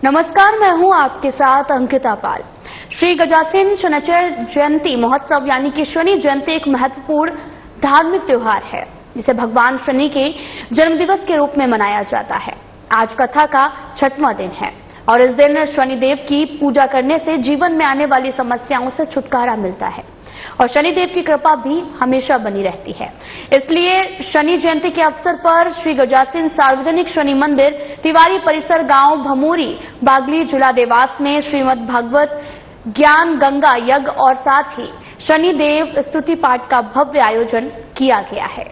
नमस्कार, मैं हूं आपके साथ अंकिता पाल। श्री गजासेन शनैचर जयंती महोत्सव यानी कि शनि जयंती एक महत्वपूर्ण धार्मिक त्योहार है जिसे भगवान शनि के जन्मदिवस के रूप में मनाया जाता है। आज कथा का 6वां दिन है और इस दिन शनिदेव की पूजा करने से जीवन में आने वाली समस्याओं से छुटकारा मिलता है और शनिदेव की कृपा भी हमेशा बनी रहती है। इसलिए शनि जयंती के अवसर पर श्री गजासेन सार्वजनिक शनि मंदिर तिवारी परिसर गांव भमोरी बागली जिला देवास में श्रीमद् भागवत ज्ञान गंगा यज्ञ और साथ ही शनिदेव स्तुति पाठ का भव्य आयोजन किया गया है।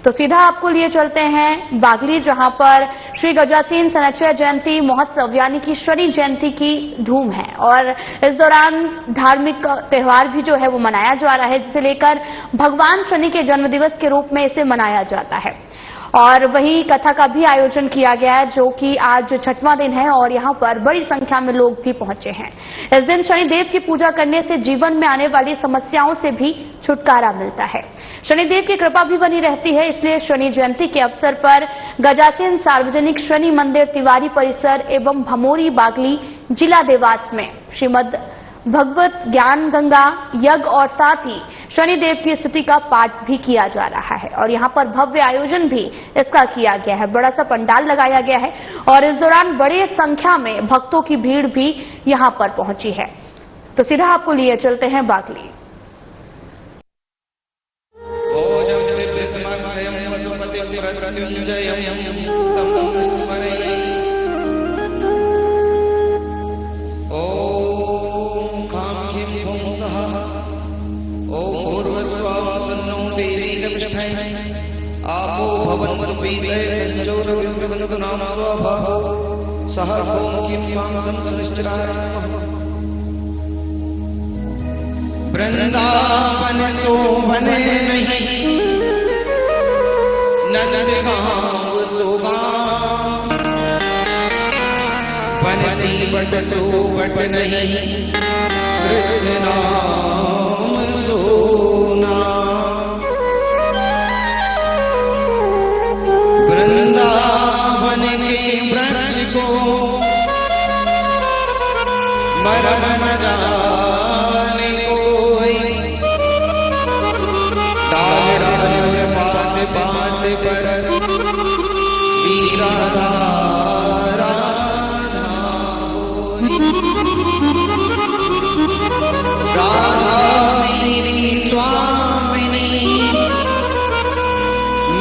तो सीधा आपको लिए चलते हैं बागली, जहां पर श्री गजासेन शनैचर जयंती महोत्सव यानी कि शनि जयंती की धूम है और इस दौरान धार्मिक त्योहार भी जो है वो मनाया जा रहा है, जिसे लेकर भगवान शनि के जन्मदिवस के रूप में इसे मनाया जाता है। और वहीं कथा का भी आयोजन किया गया है जो कि आज 6वां दिन है और यहां पर बड़ी संख्या में लोग भी पहुंचे हैं। इस दिन शनिदेव की पूजा करने से जीवन में आने वाली समस्याओं से भी छुटकारा मिलता है, शनिदेव की कृपा भी बनी रहती है। इसलिए शनि जयंती के अवसर पर गजासेन सार्वजनिक शनि मंदिर तिवारी परिसर एवं भमोरी बागली जिला देवास में श्रीमद् भगवत ज्ञान गंगा यज्ञ और साथ ही शनिदेव की स्तुति का पाठ भी किया जा रहा है और यहाँ पर भव्य आयोजन भी इसका किया गया है। बड़ा सा पंडाल लगाया गया है और इस दौरान बड़ी संख्या में भक्तों की भीड़ भी यहाँ पर पहुंची है। तो सीधा आपको लिए चलते हैं बागली। आपो भवन्तु पीतये संजोर विश्ववन्तु नाम स्वाभाव सह ओम किं कां संसनिश्चराय वृंदावन शोभने नहीं नंदगांव सोगाम बनसी बट सोबट नहीं कृष्ण नाम सोना वृंदावन के वृक्ष को मरम न जाने कोई डाल डाल बात बात पर वीरा राधा मेरी स्वामिनी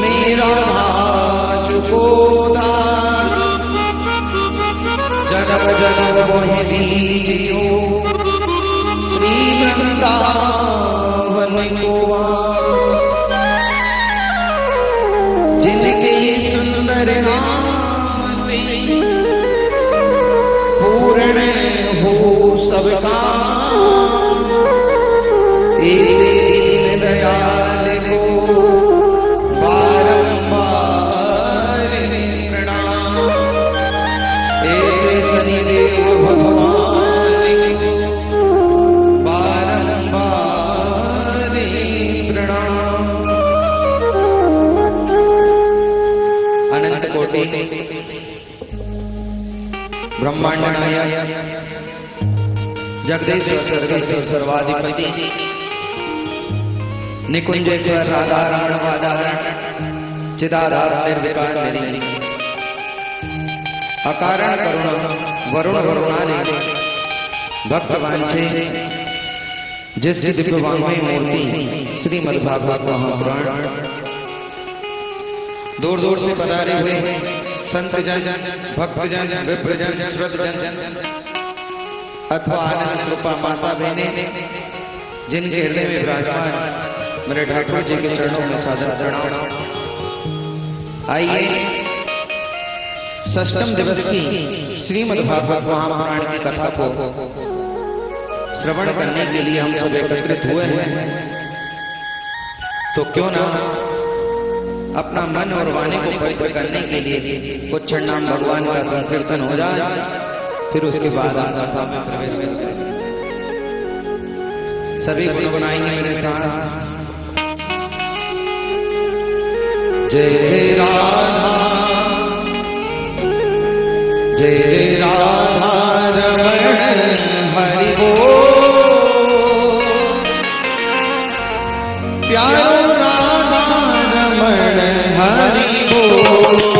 मेरा जनक जनक मोहि दीजियो श्री वृंदावन को जिनके सुंदर नाम से पूर्ण हो सब काम, ऐसे दीन दयाल को शनिदेव भगवान बारंबार प्रणाम। अनंत कोटि ब्रह्मांड नायक जगदीश्वर सर्वेश्वर सर्वाधिपति निकुंजेश्वर राधारमण वादारण चिदाधार निर्विकार निधि अकारण करुण वरुण वरुणालि भक्तवांछे जिस दिव्य वाङ्मय मूर्ति श्रीमद् भागवत महापुराण दूर दूर से पधारे हुए संत जन भक्तजन विप्रजन श्रद्धजन अथवा आनंद स्वरूपा माता बहने जिनके हृदय में विराजमान मेरे ठाकुर जी के चरणों में सादर प्रणाम। आइए षष्ठम दिवस की श्रीमद् भागवत महापुराण की कथा को श्रवण करने के लिए हम सब एकत्रित हुए हैं, तो क्यों ना अपना मन और वाणी को पवित्र करने के लिए कुछ क्षण नाम भगवान का संकीर्तन हो जाए, फिर उसके बाद हम कथा में प्रवेश करें। सभी गुनगुनाएंगे मेरे साथ। जय जय राधा हरि बोल। प्यारो राधा रमण हरि बोल।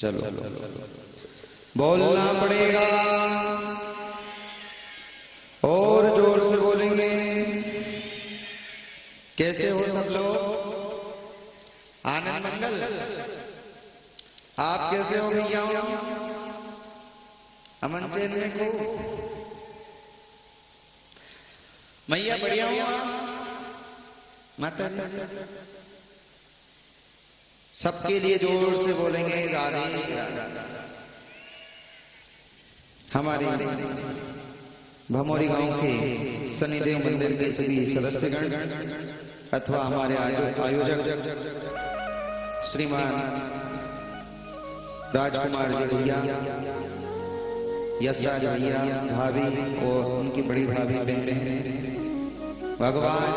चलो बोलना पड़ेगा और जोर से बोलेंगे। कैसे हो सब लोग? आनंद मंगल। आप कैसे हो भैया? अमन चैन में को मैया बढ़िया हो माता जी? सबके लिए जोर से बोलेंगे राधे राधे। हमारे भमोरी गांव के शनिदेव मंदिर के सभी सदस्यगण अथवा हमारे आयोजक श्रीमान राजकुमार जी भैया, यशराज भैया, भाभी और उनकी बड़ी भाभी बहनें, भगवान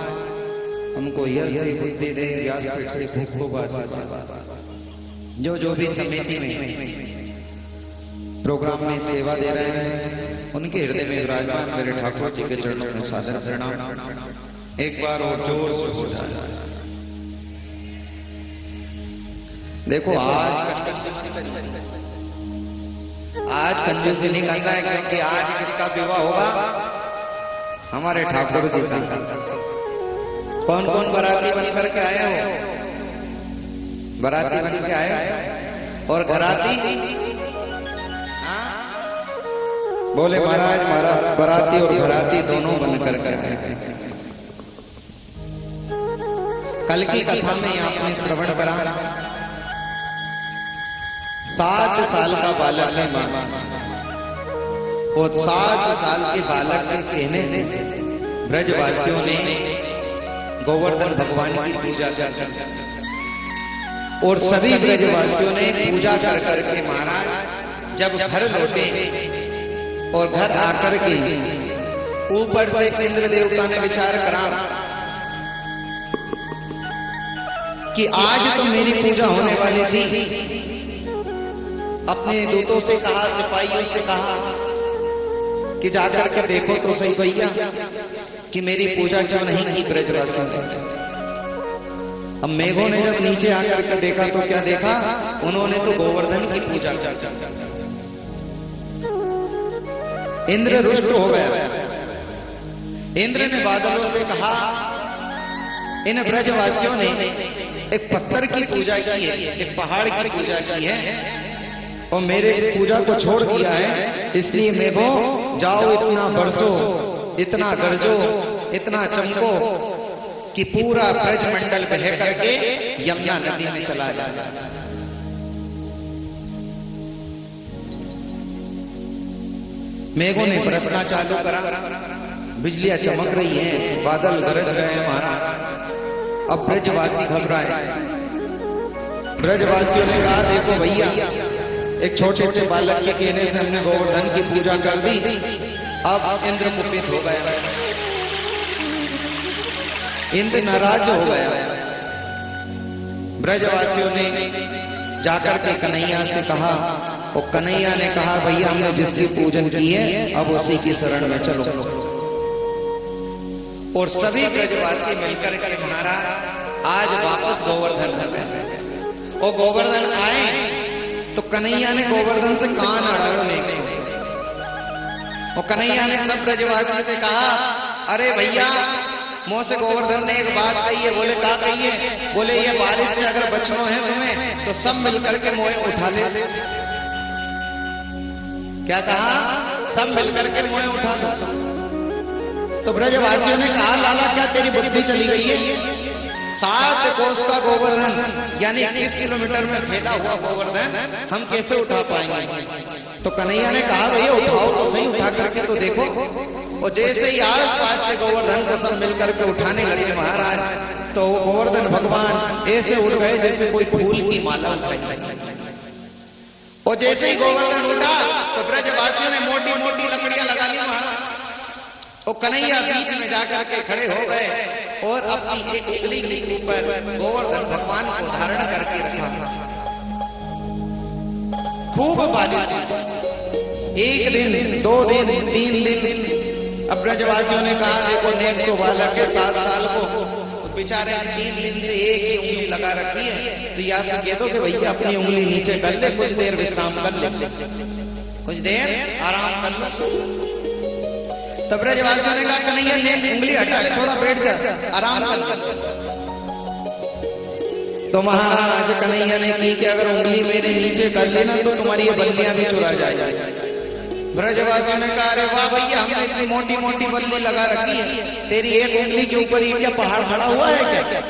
उनको यह बुद्धि दे, व्यासपीठ से भूख को जो भी समिति में प्रोग्राम में सेवा दे रहे हैं उनके हृदय में विराजमान मेरे ठाकुर जी के चरणों में सादर प्रणाम एक बार और जोर से हो जाए। देखो आज कंजूसी नहीं करना है, क्योंकि आज किसका विवाह होगा? हमारे ठाकुर जी का। कौन कौन बाराती बनकर के आए हो? बाराती बन के आए और घराती बोले महाराज महाराज बाराती और घराती दोनों बनकर के आए। कल की कथा में आपने श्रवण करा 7 साल का बालक है मामा, और 7 साल के बालक के कहने से ब्रजवासियों ने गोवर्धन भगवान की पूजा कर और सभी ब्रजवासियों ने पूजा कर करके महाराज जब घर लौटे और घर आकर के ऊपर से इंद्र देवता ने विचार करा कि आज तो मेरी पूजा होने वाली थी। अपने दूतों से कहा, सिपाहियों से कहा कि जाकर के देखो तो सही भैया कि मेरी पूजा क्यों नहीं की ब्रजवासियों से। अब मेघों ने जब नीचे आकर के देखा तो क्या देखा? उन्होंने तो गोवर्धन की पूजा की। इंद्र रुष्ट हो गया। इंद्र ने बादलों से कहा इन ब्रजवासियों ने एक पत्थर की पूजा की है, एक पहाड़ की पूजा की है और मेरे पूजा को छोड़ दिया है, इसलिए मेघो जाओ इतना बरसो, इतना गरजो, इतना चमको कि पूरा ब्रजमंडल बह करके यमुना नदी में चला जाए। मेघों ने बरसना चालू करा, बिजलियां चमक रही हैं, बादल गरज रहे हैं महाराज। अब ब्रजवासी घबराए। ब्रजवासियों ने कहा देखो भैया, एक छोटे से बालक के कहने से हमने गोवर्धन की पूजा कर दी, अब इंद्र कुपित हो गया, इंद्र नाराज हो गया। ब्रजवासियों ने जाकर के कन्हैया से कहा और कन्हैया ने कहा भैया हमने जिसकी पूजन की है अब उसी की शरण में चलो। और सभी ब्रजवासी मिलकर के महाराज आज वापस गोवर्धन कर गए। और गोवर्धन आए तो कन्हैया ने गोवर्धन से कान अड़ाने और कन्हैया ने सब ब्रजवासी से कहा अरे भैया मुंह से गोवर्धन ने एक बात कही है। बोले क्या कही है? बोले ये बारिश से अगर बचना है तुम्हें तो सब मिलकर के मोए उठा ले। क्या कहा? सब मिलकर के मोए उठा लो। तो ब्रजवासियों ने कहा लाला क्या तेरी बुद्धि चली गई है? 7 कोस का गोवर्धन यानी 21 किलोमीटर में फैला हुआ गोवर्धन हम कैसे उठा पाएंगे? तो कन्हैया ने कहा भैया उठाओ तो सही, उठा करके तो देखो। और जैसे ही आस पास से गोवर्धन को सब मिलकर के उठाने लगे महाराज, तो गोवर्धन भगवान ऐसे उड़ गए जैसे कोई फूल की माला उठाई। और जैसे ही गोवर्धन उठा तो ब्रजवासियों ने मोटी मोटी लकड़ियां लगा ली महाराज। और कन्हैया बीच में जाकर के खड़े हो गए और अपनी एक उंगली के ऊपर गोवर्धन भगवान को धारण करके रखा। खूब बारिश, 1 दिन 2 दिन 3 दिन। अब ब्रजवासियों ने कहा देखो नेक तो बालक है 7 साल को बेचारे 3 दिन से एक ही उंगली लगा रखी है, तो या से कह दो कि भैया अपनी उंगली नीचे कर ले, कुछ देर विश्राम कर ले, कुछ देर आराम कर लो। तब ब्रजवासियों ने कहा कन्हैया ने उंगली हटा ले, थोड़ा बैठ जा, आराम कर। तो महाराज कन्हैया ने की कि अगर उंगली मेरे नीचे कर लेना तो तुम्हारी ये बल्लियां भी चुरा जाएगी। ब्रजवासियों ने कहा अरे वाह भैया, हमने इतनी मोटी मोटी बल्ली लगा रखी है, तेरी एक उंगली के ऊपर ही क्या पहाड़ खड़ा हुआ है क्या?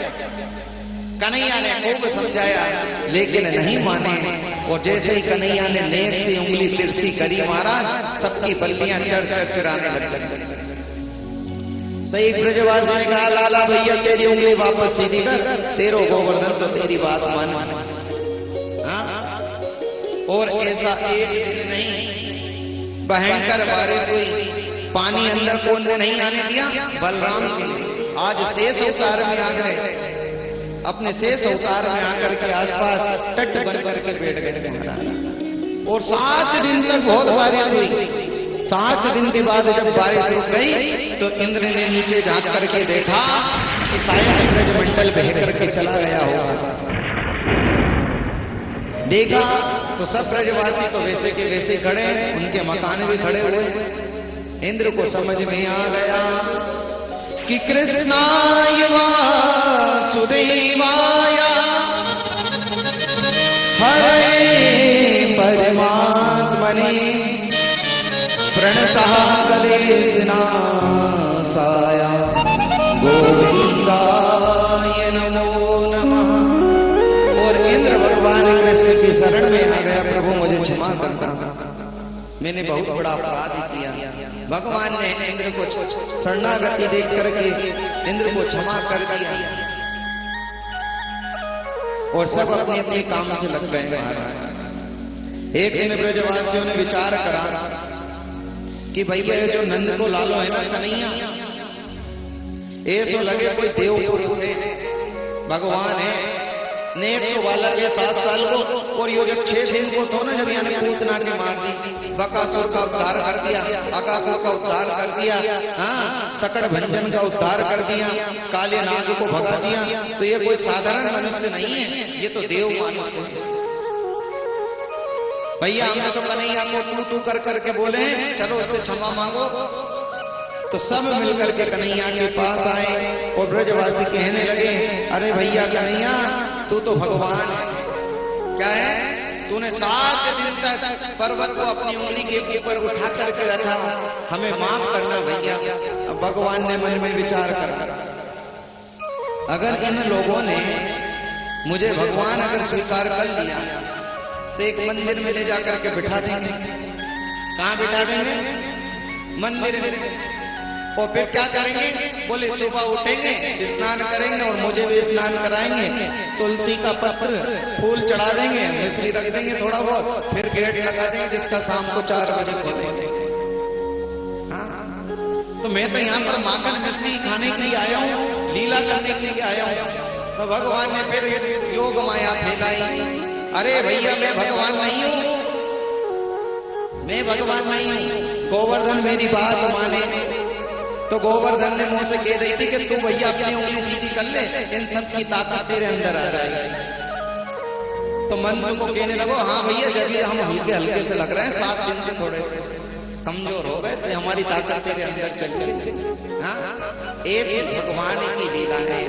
कन्हैया ने खूब समझाया लेकिन नहीं माने, और जैसे ही कन्हैया ने नेक से उंगली तिरछी करी महाराज, सबकी बल्लियां चर चिराने लग गई। सही ब्रजवासी ने कहा लाला भैया तेरी उंगली वापस सीधी कर, तेरो गोवर्धन तो तेरी बात मान। और ऐसा एक दिन नहीं, भयंकर बारिश हुई, पानी अंदर कौन ने नहीं आने दिया? बलराम जी आज शेष अवतार में आ गए, अपने शेष अवतार में आकर के आसपास तट बन करके बैठ गए महाराज। और 7 दिन तक बहुत बारिश हुई। 7 दिन के बाद जब बारिश हो गई तो इंद्र ने नीचे झांक करके देखा कि शायद ब्रजमंडल बह करके चला गया होगा। देखा तो सब ब्रजवासी तो वैसे के वैसे खड़े, उनके मकान भी खड़े हुए। इंद्र को समझ में आ गया कि कृष्णाय वासुदेवाय हरे परमात्मने प्रणतः क्लेशनाशाय गोविंदाय नमो नमः। और इंद्र भगवान कृष्ण की शरण में आ गया, प्रभु मुझे क्षमा करना, मैंने बहुत बड़ा अपराध किया। भगवान ने इंद्र को शरणागति देख करके इंद्र को क्षमा कर दिया और सब अपने अपने काम से लग गए महाराज। एक दिन ब्रजवासियों ने विचार करा कि भैया जो नंद को लालो है ना कन्हैया, ऐसो लगे कोई देव पुरुष है, भगवान है, नेक तो बालक है 7 साल को, और ये जब 6 दिन को तो ना जब यानी पूतना के मार दी, बकासुर का उद्धार कर दिया, अकासुर का उद्धार कर दिया, हाँ सकड़ भंजन का उद्धार कर दिया, काले नाग को भगा दिया, तो ये कोई साधारण मनुष्य नहीं है, ये तो देव मनुष्य है। भैया हमने तो कन्हैया को तू कर करके बोले चलो उससे क्षमा मांगो। तो सब मिलकर के कन्हैया के पास आए और ब्रजवासी कहने लगे अरे भैया कन्हैया तू तो भगवान है, क्या है तूने 7 दिन तक पर्वत को अपनी उंगली के ऊपर उठा करके रखा, हमें माफ करना भैया। अब भगवान ने मन में विचार कर, अगर इन लोगों ने मुझे भगवान अगर स्वीकार कर लिया तो एक मंदिर में ले जाकर के बिठा देंगे। कहाँ बिठा देंगे? मंदिर में। और फिर क्या करेंगे? बोले सुबह उठेंगे, स्नान करेंगे और मुझे भी स्नान कराएंगे, तुलसी का पत्र फूल चढ़ा देंगे, मिश्री रख देंगे थोड़ा बहुत, फिर गेट लगा देंगे जिसका शाम को 4 बजे खोलेंगे। तो मैं तो यहाँ पर माखन मिश्री खाने के लिए आया हूँ, लीला करने के लिए आया हूँ। तो भगवान ने फिर योग माया फैलाई, अरे भैया मैं भगवान नहीं हूँ, मैं भगवान नहीं हूँ, गोवर्धन मेरी बात माने। तो गोवर्धन ने मुंह से कह रही थी कि तू भैया अपनी उंगली सीधी कर ले, इन सब की ताकत तेरे अंदर आ जाएगी। तो मन को कहने लगो हाँ भैया जब हम हल्के हल्के से लग रहे हैं, 7 दिन से थोड़े से कमजोर हो गए, तो हमारी ताकत तेरे अंदर चल गई। हाँ ऐसी भगवान की लीला है।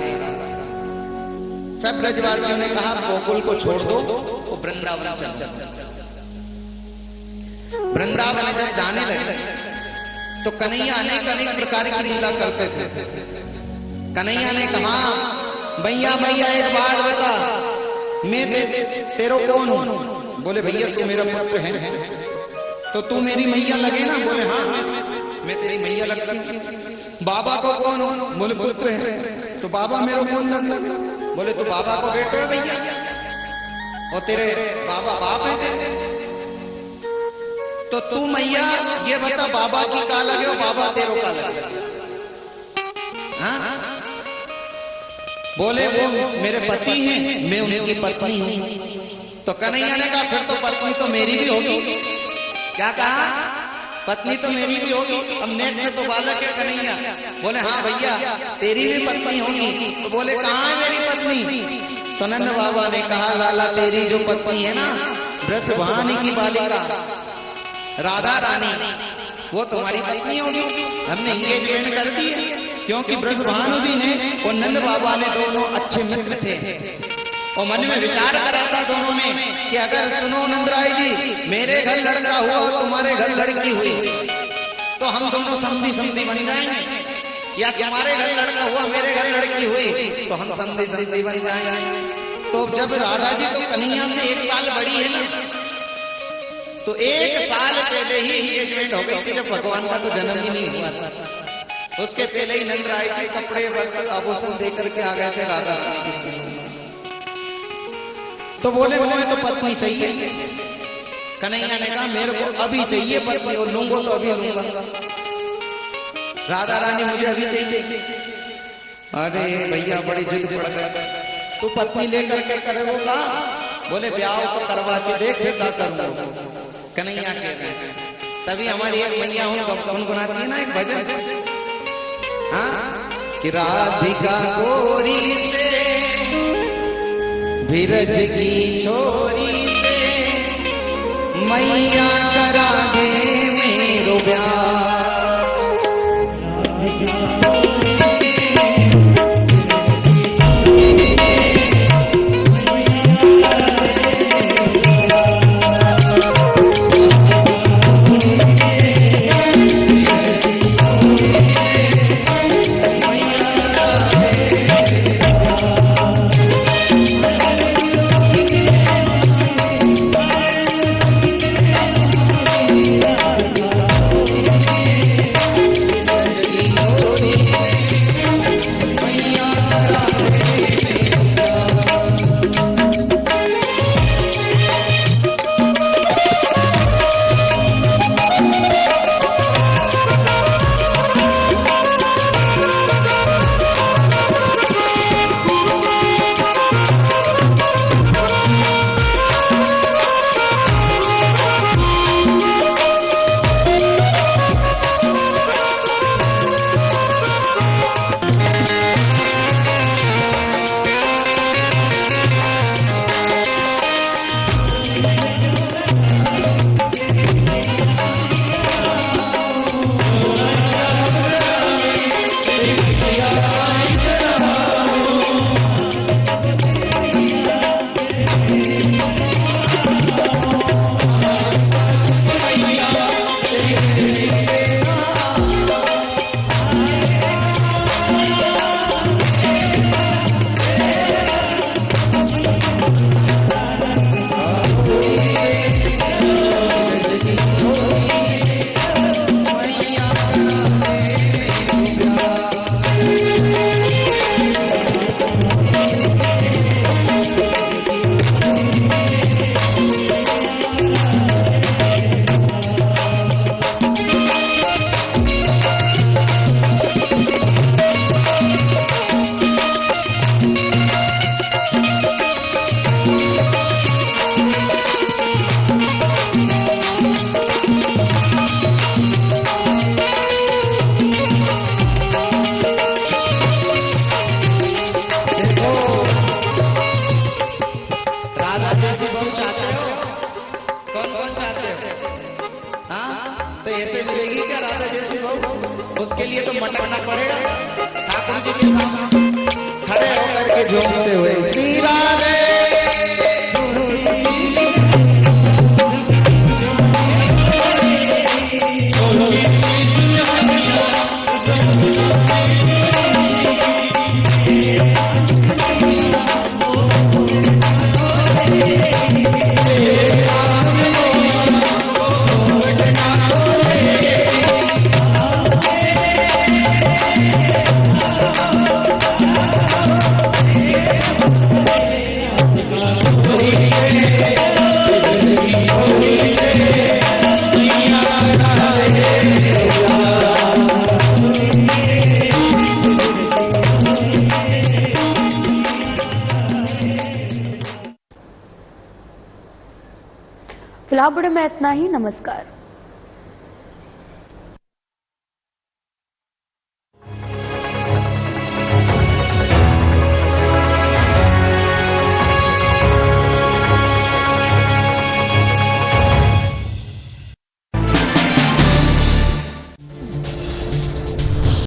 सब ब्रजवासियों ने कहा गोकुल को छोड़ दो, वो वृंदावन चल। वृंदावन जब जाने लगे तो कन्हैया अनेक प्रकार की लीला करते थे। कन्हैया ने कहा भैया भैया एक बात बता, मैं तेरो कौन हूं? बोले भैया तू मेरा पुत्र है। तो तू मेरी मैया लगे ना? बोले हाँ मैं तेरी मैया लगती। बाबा को कौन हो? बोले पुत्र है। तो बाबा मेरे कौन लगे? बोले तो बाबा को बेटे है भैया, और तेरे बाबा बाप है तेरे। तो तू मैया ये बता बाबा की का लगे और बाबा तेरो का लगे? हाँ? बोले वो मेरे पति हैं, मैं उनकी पत्नी हूं। तो कन्हैया ने कहा फिर तो पत्नी तो मेरी भी होगी। क्या कहा? पत्नी तो मेरी भी होगी। अब नेक से तो बालक है कन्हैया। बोले हाँ भैया तेरी भी पत्नी होगी। तो बोले कहाँ है मेरी पत्नी? तो नंद बाबा ने कहा लाला तेरी जो पत्नी है ना ब्रजभानी की बालिका राधा रानी वो तुम्हारी पत्नी होगी। हमने एंगेजमेंट कर दी है क्योंकि ब्रजभानु जी ने और नंद बाबा ने दोनों अच्छे मित्र थे और मन में विचार करा था दोनों में कि अगर सुनो नंदराय जी मेरे घर लड़का हुआ और तुम्हारे घर लड़की हुई तो हम दोनों समधी समधी बन जाएंगे, या तुम्हारे घर लड़का हुआ मेरे घर लड़की हुई तो हम समधी समधी बन जाएंगे। तो जब राधा जी तो कन्हैया से 1 साल बड़ी है ना तो 1 साल पहले ही एंगेजमेंट हो गई थी जब भगवान का तो जन्म ही नहीं हुआ था। उसके पहले ही नंदराय के कपड़े आभूषण देकर के आ गए थे राधा। तो बोले मुझे तो पत्नी चाहिए। कन्हैया ने कहा मेरे को अभी चाहिए पत्नी और लूंगा तो अभी लूंगा। राधा रानी मुझे अभी चाहिए। अरे भैया बड़ी जिद पड़ गई। तू पत्नी लेकर के करेगा? बोले ब्याह तो करवा के देख क्या करूंगा। कन्हैया के तभी हमारी एक मैया गुनगुनाती है ना एक भजन, हाँ कि राधिका गोरी से विरज की छोरी से मैया करा दे मेरो ब्याह। उसके लिए तो मटकना पड़ेगा। ठाकुर जी के सामने खड़े होकर के झूमते हुए श्री राधे फिलहाल में इतना ही। नमस्कार।